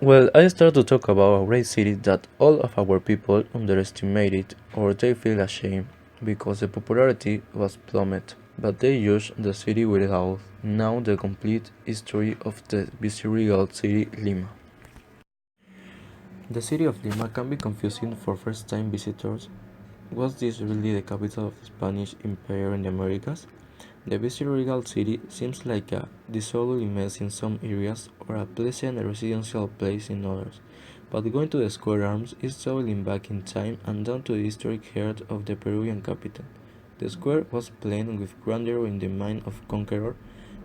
Well, I start to talk about a great city that all of our people underestimated or they feel ashamed because the popularity was plummeted, but they judged the city without know the complete history of the viceregal city Lima. The city of Lima can be confusing for first-time visitors. Was this really the capital of the Spanish Empire in the Americas? The viceregal city seems like a disorderly mess in some areas or a pleasant residential place in others, but going to the square arms is traveling back in time and down to the historic heart of the Peruvian capital. The square was planned with grandeur in the mind of conqueror,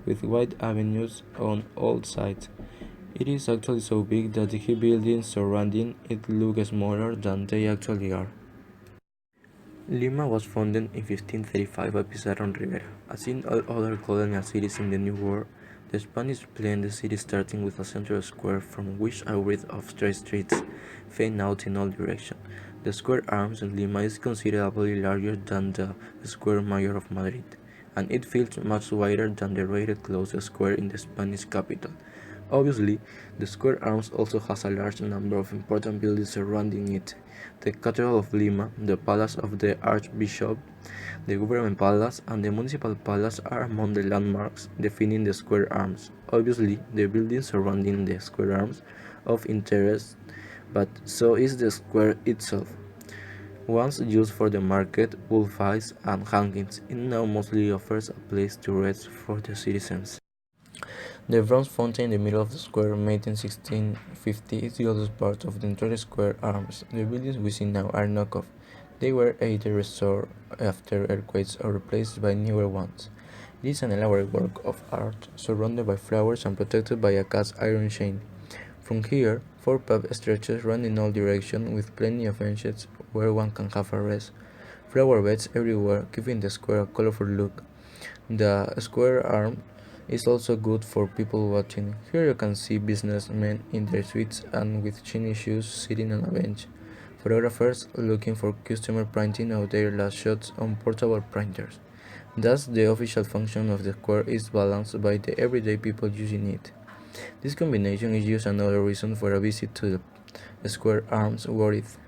with wide avenues on all sides. It is actually so big that the buildings surrounding it look smaller than they actually are. Lima was founded in 1535 by Pizarro Rivera. As in all other colonial cities in the New World, the Spanish planned the city starting with a central square from which a wreath of straight streets fan out in all directions. The square arms in Lima is considerably larger than the Square Mayor of Madrid, and it feels much wider than the rated closest square in the Spanish capital. Obviously, the square arms also has a large number of important buildings surrounding it. The Cathedral of Lima, the Palace of the Archbishop, the Government Palace, and the Municipal Palace are among the landmarks defining the square arms. Obviously, the buildings surrounding the square arms of interest, but so is the square itself. Once used for the market, bullfights, and hangings, it now mostly offers a place to rest for the citizens. The bronze fountain in the middle of the square, made in 1650, is the oldest part of the entire square arms. The buildings we see now are knockoff. They were either restored after earthquakes or replaced by newer ones. It is an elaborate work of art, surrounded by flowers and protected by a cast iron chain. From here, four paved stretches run in all directions with plenty of benches where one can have a rest. Flower beds everywhere, giving the square a colorful look. The square arm is also good for people watching. Here you can see businessmen in their suits and with shiny shoes sitting on a bench. Photographers looking for customer printing out their last shots on portable printers. Thus, the official function of the square is balanced by the everyday people using it. This combination is just another reason for a visit to the square arms worth.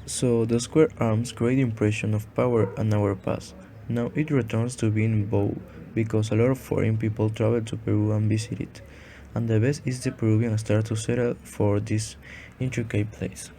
So the square arms create the impression of power and our past. Now it returns to being bow because a lot of foreign people travel to Peru and visit it. And the best is the Peruvian start to settle for this intricate place.